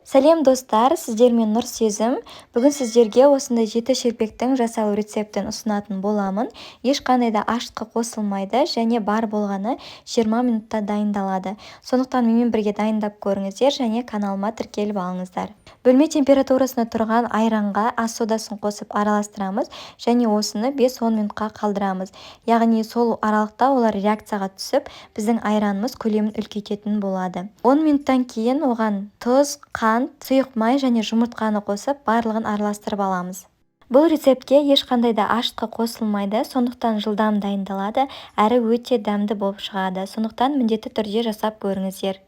Сәлем достар, сіздермен Нұр Сезім. Бүгін сіздерге осындай жеті шелпектің жасалу рецептін ұсынатын боламын. Ешқандай да ашытқы қосылмайды және бар болғаны 20 минутта дайындалады. Сондықтан менімен бірге дайындап көріңіздер және каналыма тіркеліп алыңыздар. Бөлме температурасында тұрған айранға ас содасын қосып араластырамыз және осыны 5-10 минутқа қалдырамыз. Яғни сол аралықта олар реакцияға түсіп, біздің айранымыз көлемін үлкейтетін болады. 10 минуттан кейін оған тұз, қант, сұйық май және жұмыртқаны қосып, барлығын араластырып аламыз. Бұл рецептке ешқандай да ашытқы қосылмайды, сондықтан жылдам дайындалады, әрі өте дәмді болып шығады. Сондықтан міндетті түрде жасап көріңіздер.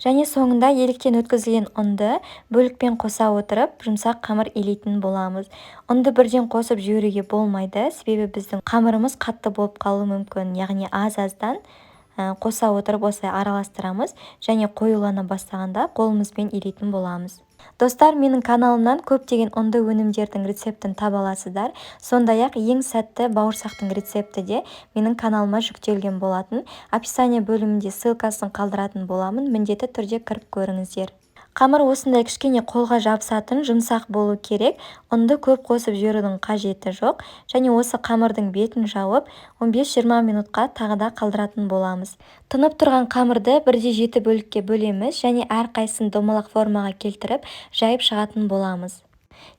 Және соңында еліктен өткізілген ұнды бөлікпен қоса отырып, жұмсақ қамыр илейтін боламыз. Ұнды бірден қосып жіберуге болмайды, себебі біздің қамырымыз қатты болып қалуы мүмкін. Яғни аз-аздан қоса отырып осылай араластырамыз және қоюлана бастағанда қолымызбен илейтін боламыз. Достар, менің каналымнан көптеген ұнды өнімдердің рецептін таба аласыздар. Сондай-ақ ең сәтті бауырсақтың рецепті де менің каналыма жүктелген болатын. Описание бөлімінде ссылкасын қалдыратын боламын, міндетті түрде кіріп көріңіздер. Қамыр осындай кішкене қолға жабысатын жұмсақ болу керек. Ұнды көп қосып жіберудің қажеті жоқ. Және осы қамырдың бетін жауып 15-20 минутқа тағы да қалдыратын боламыз. Тынып тұрған қамырды 1/7 бөлікке бөлеміз және әрқайсысын домалақ формаға келтіріп жайып шығатын боламыз.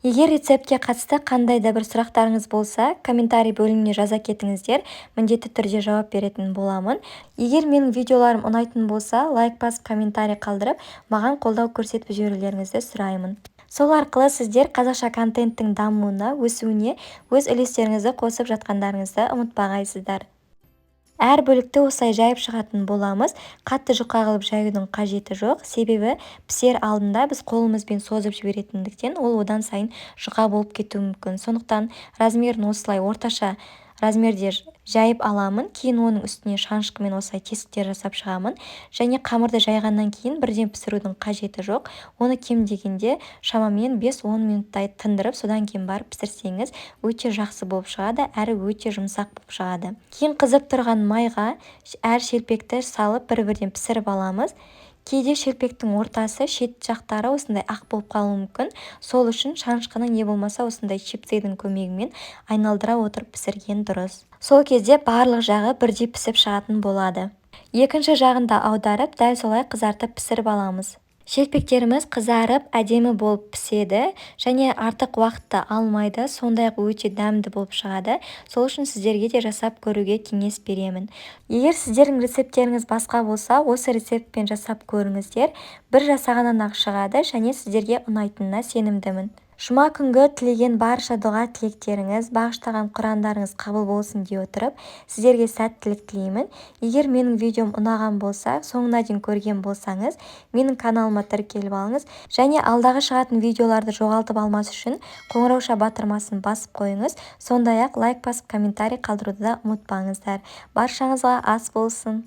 Егер рецептке қатысты қандай да бір сұрақтарыңыз болса, комментарий бөліміне жаза кетіңіздер, міндетті түрде жауап беретін боламын. Егер менің видеоларым ұнайтын болса, лайк басып, комментарий қалдырып, маған қолдау көрсетіп жіберулеріңізді сұраймын. Сол арқылы сіздер қазақша контенттің дамуына, өсуіне өз үлестеріңізді қосып жатқандарыңызды ұмытпағайсыздар. Әр бөлікті осылай жайып шығатын боламыз. Қатты жұқа қылып жаюдың қажеті жоқ, себебі пісер алдында біз қолымызбен созып жіберетіндіктен ол одан сайын жұқа болып кетуі мүмкін. Сондықтан размерін осылай орташа размерде жайып аламын, кейін оның үстіне шанышқымен осылай тесіктер жасап шығамын. Және қамырды жайғаннан кейін бірден пісірудің қажеті жоқ. Оны кем дегенде шамамен 5-10 минуттай тындырып, содан кейін барып пісірсеңіз өте жақсы болып шығады, әрі өте жұмсақ болып шығады. Кейін қызып тұрған майға әр шелпекті салып бір-бірден пісіріп аламыз. Кейде шелпектің ортасы, шет жақтары осындай ақ болып қалуы мүмкін. Сол үшін шанышқының не болмаса осындай щипцейдің көмегімен айналдыра отырып пісірген дұрыс. Сол кезде барлық жағы бірдей пісіп шығатын болады. Екінші жағында аударып, дәл солай қызартып пісіріп аламыз. Шелпектеріміз қызарып, әдемі болып піседі және артық уақытты алмайды, сондай-ақ өте дәмді болып шығады. Сол үшін сіздерге де жасап көруге кеңес беремін. Егер сіздердің рецепттеріңіз басқа болса, осы рецептпен жасап көріңіздер. Бір жасағаннан-ақ шығады және сіздерге ұнайтынына сенімдімін. Жұма күнгі тілеген барша дұға тілектеріңіз, бағыштаған құрандарыңыз қабыл болсын дей отырып, сіздерге сәттілік тілеймін. Егер менің видеом ұнаған болса, соңына дейін көрген болсаңыз, менің каналыма тіркеліп алыңыз және алдағы шығатын видеоларды жоғалтып алмас үшін қоңырауша батырмасын басып қойыңыз. Сондай-ақ лайк басып, комментарий қалдыруды да ұмытпаңыздар. Баршаңызға ас болсын.